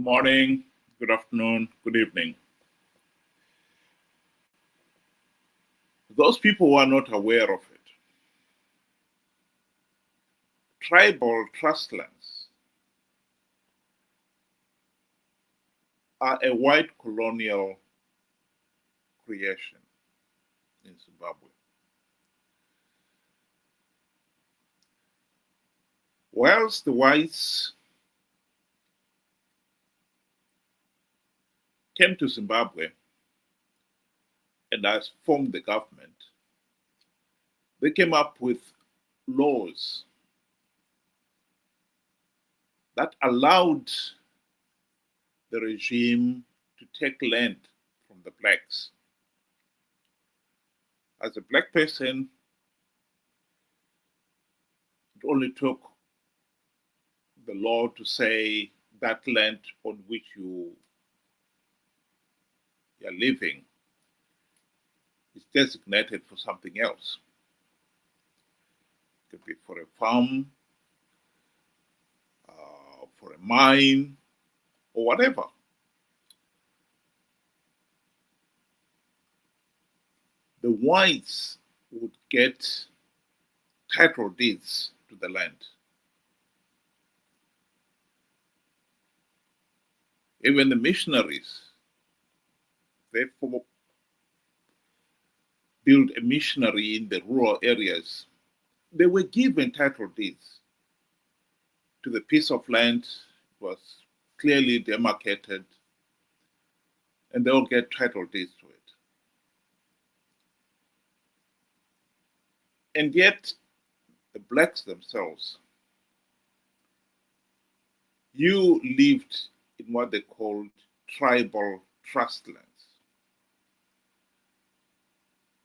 morning, good afternoon, good evening. Those people who are not aware of it, tribal trust lands are a white colonial creation in Zimbabwe. Whilst the whites came to Zimbabwe and has formed the government, they came up with laws that allowed the regime to take land from the blacks. As a black person, it only took the law to say that land on which you are living is designated for something else. It could be for a farm, for a mine, or whatever. The whites would get title deeds to the land. Even the missionaries, they built a missionary in the rural areas. They were given title deeds to the piece of land. It was clearly demarcated, and they'll get title deeds to it. And yet, the blacks themselves, you lived in what they called tribal trust lands.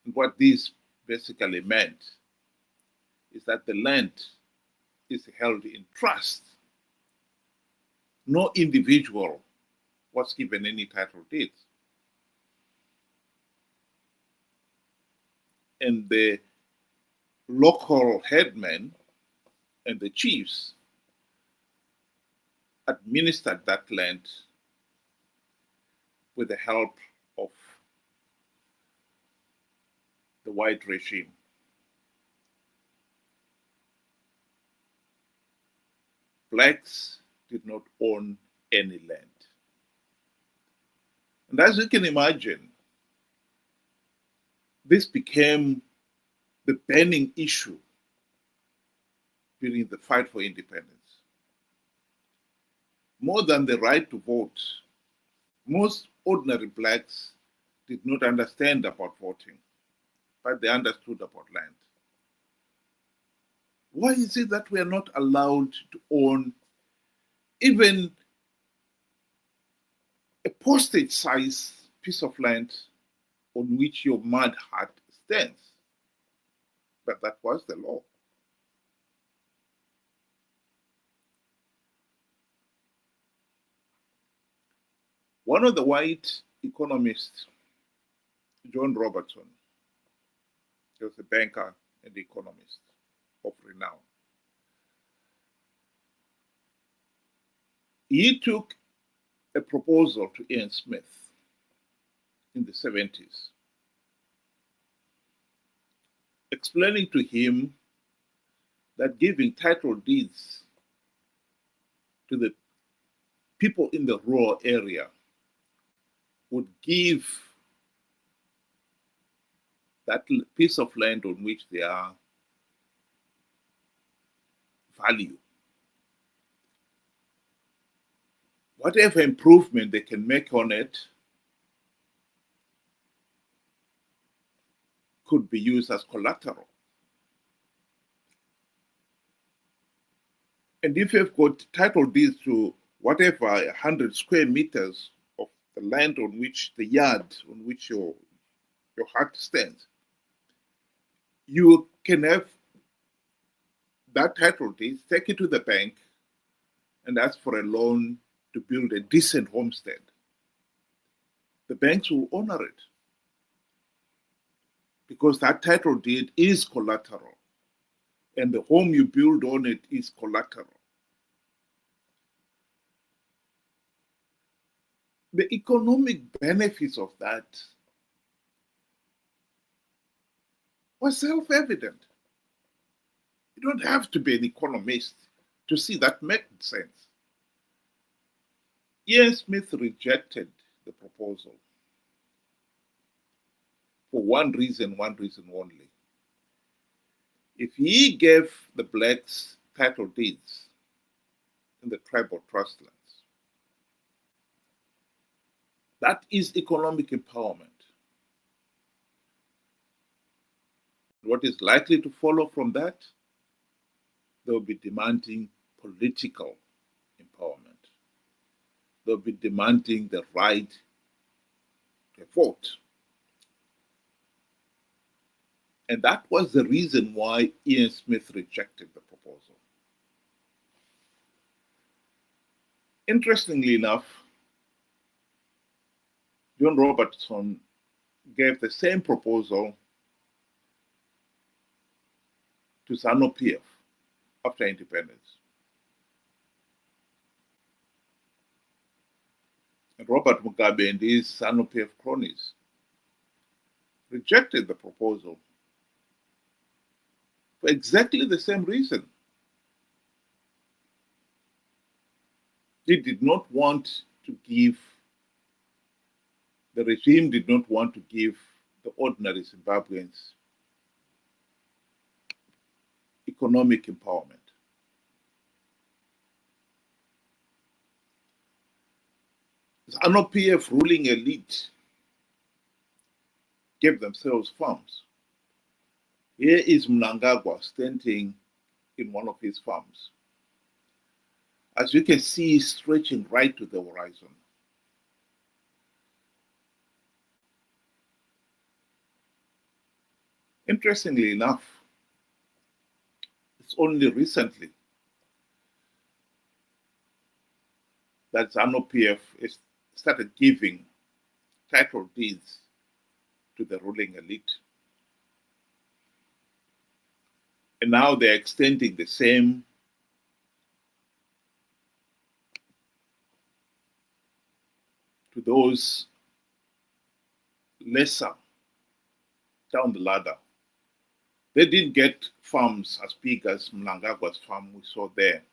And what this basically meant is that the land is held in trust. No individual was given any title deeds. And the local headmen and the chiefs administered that land with the help of the white regime. Blacks did not own any land. And as you can imagine, this became the burning issue during the fight for independence. More than the right to vote, most ordinary blacks did not understand about voting, but they understood about land. Why is it that we are not allowed to own even a postage-sized piece of land on which your mud hut stands? But that was the law. One of the white economists, John Robertson, he was a banker and economist of renown. He took a proposal to Ian Smith in the 70s, explaining to him that giving title deeds to the people in the rural area would give that piece of land on which they are value. Whatever improvement they can make on it could be used as collateral. And if you've got title deeds to whatever 100 square meters of the land on which the yard on which your hut stands, you can have that title deed, take it to the bank and ask for a loan to build a decent homestead. The banks will honor it because that title deed is collateral and the home you build on it is collateral. the economic benefits of that were self-evident. You don't have to be an economist to see that made sense. Ian Smith rejected the proposal for one reason only. If he gave the blacks title deeds in the tribal trust lands, that is economic empowerment. What is likely to follow from that? They'll be demanding political empowerment. They'll be demanding the right to vote. And that was the reason why Ian Smith rejected the proposal. Interestingly enough, John Robertson gave the same proposal to Zanu PF after independence. And Robert Mugabe and his Zanu PF cronies rejected the proposal for exactly the same reason. They did not want to give, the regime did not want to give the ordinary Zimbabweans economic empowerment. Zanu PF ruling elite gave themselves farms. Here is Mnangagwa standing in one of his farms. As you can see, stretching right to the horizon. Interestingly enough, it's only recently that Zanu PF started giving title deeds to the ruling elite. And now they're extending the same to those lesser down the ladder. They didn't get farms as big as Mnangagwa's farm we saw there.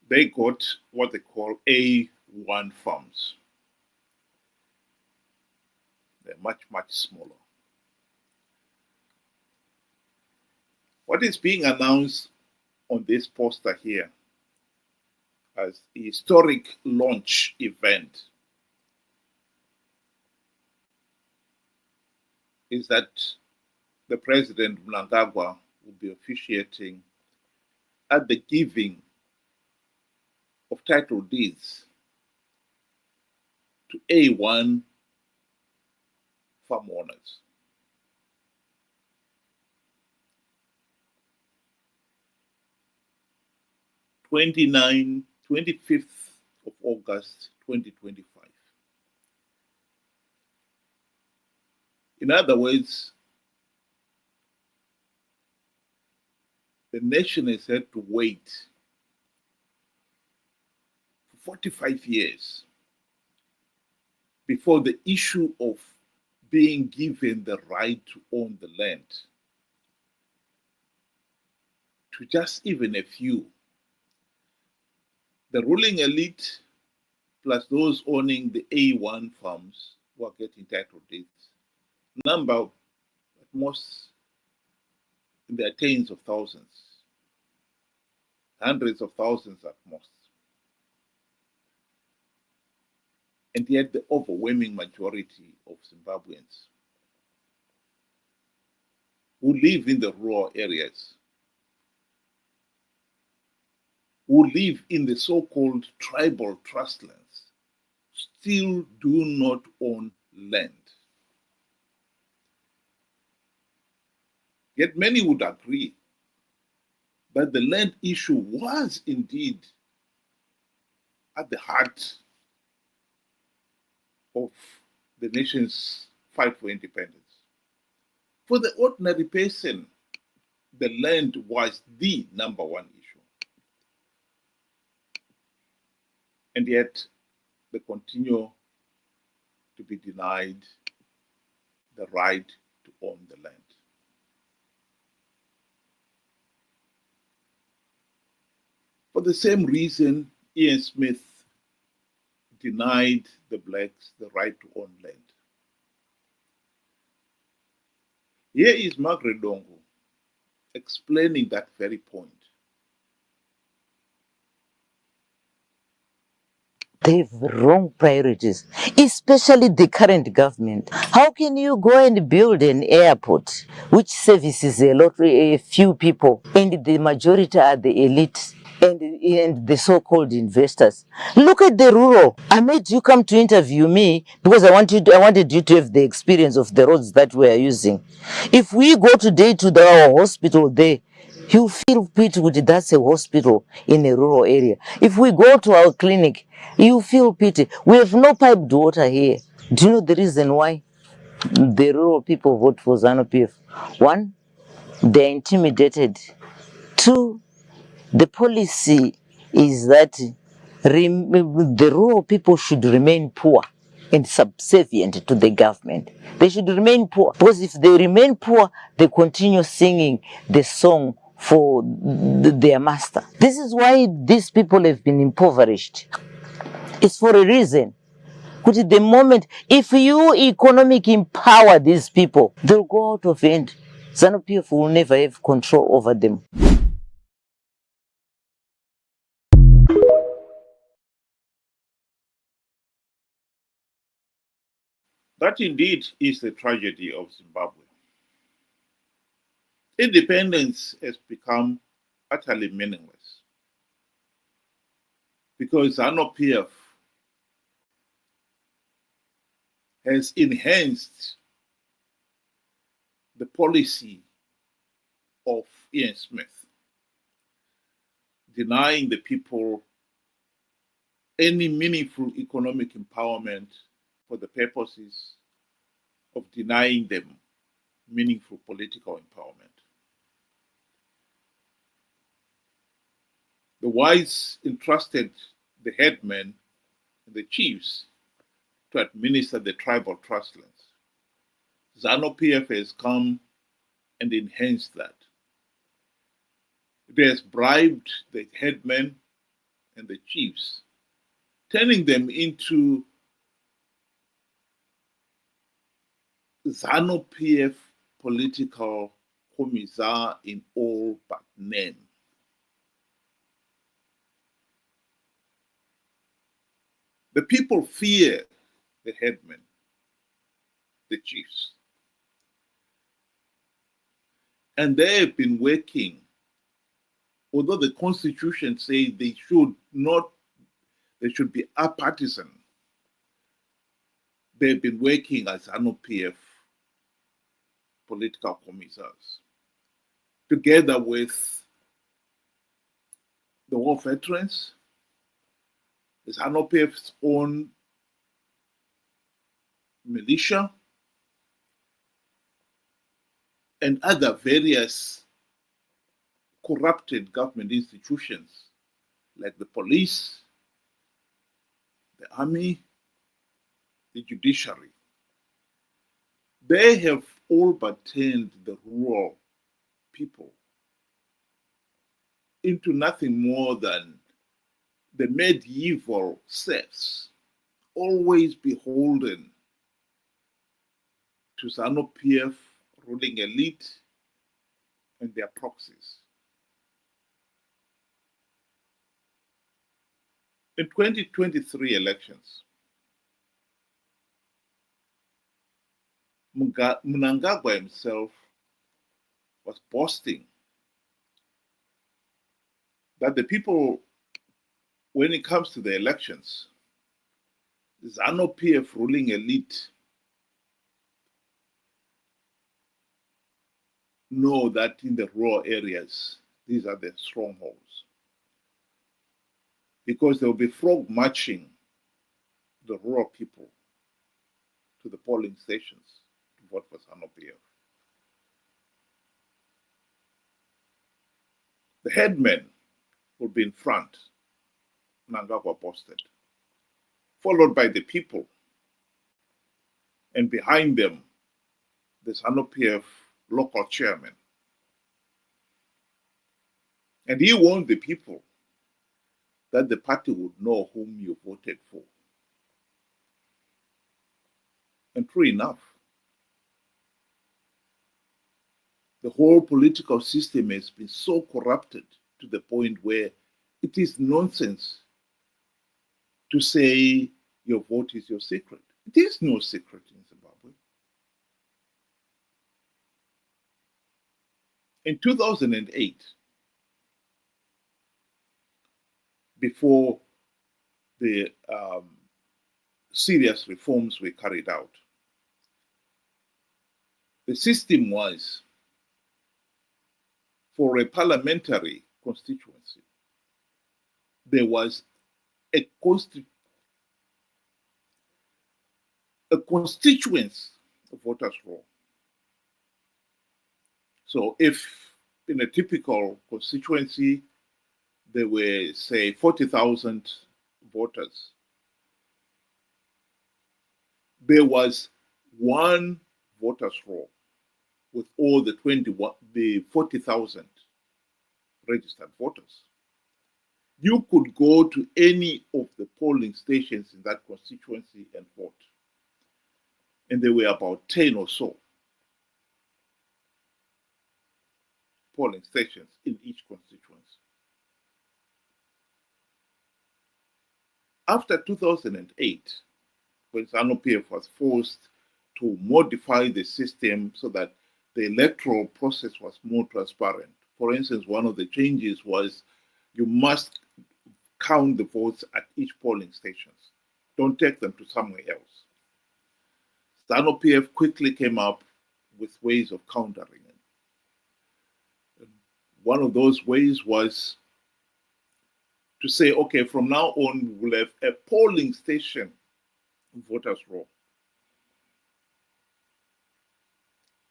They got what they call A1 farms. They're much, much smaller. What is being announced on this poster here as a historic launch event is that the President Mnangagwa will be officiating at the giving of title deeds to A1 farm owners. August 25th, 2025. In other words, the nation has had to wait for 45 years before the issue of being given the right to own the land to just even a few. The ruling elite plus those owning the A1 farms who are getting title deeds, number at most in their tens of thousands, hundreds of thousands at most. And yet the overwhelming majority of Zimbabweans who live in the rural areas, who live in the so-called tribal trust lands, still do not own land. Yet many would agree that the land issue was indeed at the heart of the nation's fight for independence. For the ordinary person, the land was the number one issue. And yet, they continue to be denied the right to own the land. For the same reason, Ian Smith denied the blacks the right to own land. Here is Margaret Dongo explaining that very point. They have wrong priorities, especially the current government. How can you go and build an airport which services a few people, and the majority are the elite and the so-called investors? Look at the rural. I made you come to interview me because I wanted you to have the experience of the roads that we are using. If we go today to our hospital there, you feel pity with that's a hospital in a rural area. If we go to our clinic, you feel pity. We have no piped water here. Do you know the reason why the rural people vote for Zanu PF? One, they're intimidated. Two, the policy is that the rural people should remain poor and subservient to the government. They should remain poor, because if they remain poor, they continue singing the song for their master. This is why these people have been impoverished. It's for a reason. Because at the moment, if you economic empower these people, they'll go out of hand. Zanu PF will never have control over them. That indeed is the tragedy of Zimbabwe. Independence has become utterly meaningless because Zanu PF has enhanced the policy of Ian Smith, denying the people any meaningful economic empowerment for the purposes of denying them meaningful political empowerment. The wise entrusted the headmen and the chiefs to administer the tribal trust lands. Zanu PF has come and enhanced that. It has bribed the headmen and the chiefs, turning them into Zanu PF political commissar in all but name. The people fear the headmen, the chiefs. And they have been working, although the constitution says they should be apartisan. They've been working as Zanu PF political commissars, together with the war veterans, the Zanu PF's own militia, and other various corrupted government institutions like the police, the army, the judiciary. They have all but turned the rural people into nothing more than the medieval serfs, always beholden to Zanu PF ruling elite and their proxies. In 2023 elections, Mnangagwa himself was boasting that the people, when it comes to the elections, Zanu PF ruling elite know that in the rural areas, these are the strongholds. Because they will be frog marching the rural people to the polling stations to vote for Zanu PF. The headmen will be in front, Mnangagwa posted, followed by the people, and behind them, the Zanu PF local chairman. And he warned the people that the party would know whom you voted for. And true enough, the whole political system has been so corrupted to the point where it is nonsense to say your vote is your secret. It is no secret in Zimbabwe. In 2008, before the serious reforms were carried out, the system was for a parliamentary constituency, there was a constituents voters roll. So if in a typical constituency, there were, say, 40,000 voters, there was one voters roll with all the 40,000 registered voters. You could go to any of the polling stations in that constituency and vote. And there were about 10 or so polling stations in each constituency. After 2008, when Zanu PF was forced to modify the system so that the electoral process was more transparent. For instance, one of the changes was you must count the votes at each polling stations. Don't take them to somewhere else. Zanu PF quickly came up with ways of countering it. One of those ways was to say, okay, from now on, we'll have a polling station voters roll.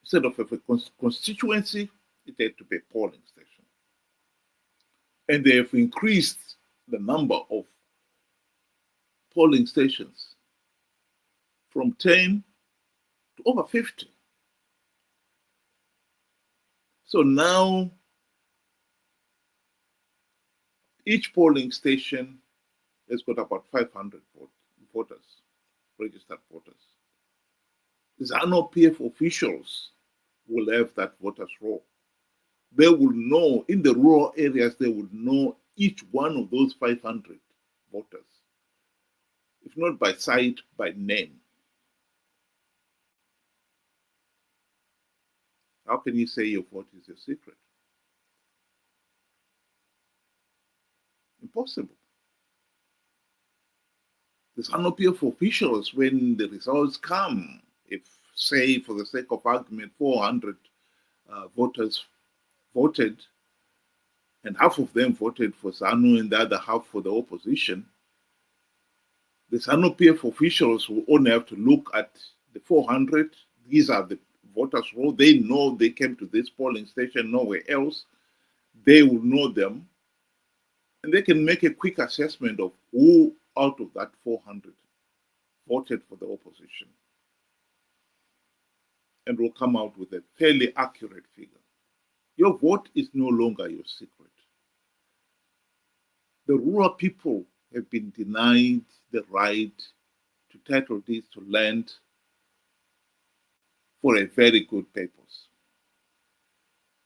Instead of a constituency, it had to be a polling station. And they have increased the number of polling stations from 10 to over 50. So now, each polling station has got about 500 voters, registered voters. Zanu PF officials will have that voters roll. They will know, in the rural areas, they will know each one of those 500 voters, if not by sight, by name. How can you say your vote is your secret? Impossible. The Zanu PF officials, when the results come, if, say, for the sake of argument, 400 voters voted, and half of them voted for Zanu and the other half for the opposition, the Zanu PF officials will only have to look at the 400. These are the voters roll. They know they came to this polling station nowhere else. They will know them. And they can make a quick assessment of who out of that 400 voted for the opposition. And will come out with a fairly accurate figure. Your vote is no longer your secret. The rural people have been denied the right to title deeds to land for a very good purpose,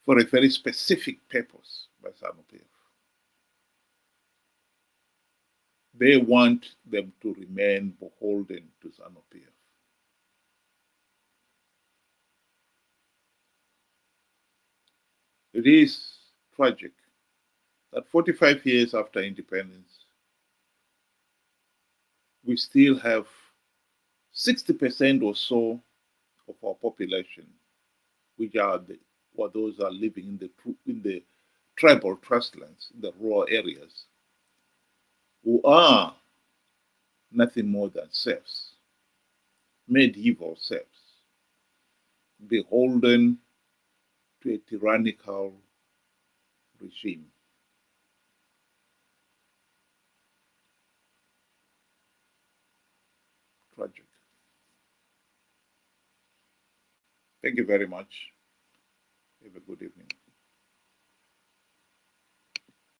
for a very specific purpose by Zanu PF. They want them to remain beholden to Zanu PF. It is tragic that 45 years after independence, we still have 60% or so of our population, which are those are living in the tribal trustlands, in the rural areas, who are nothing more than serfs, medieval serfs, beholden to a tyrannical regime. project. Thank you very much. Have a good evening.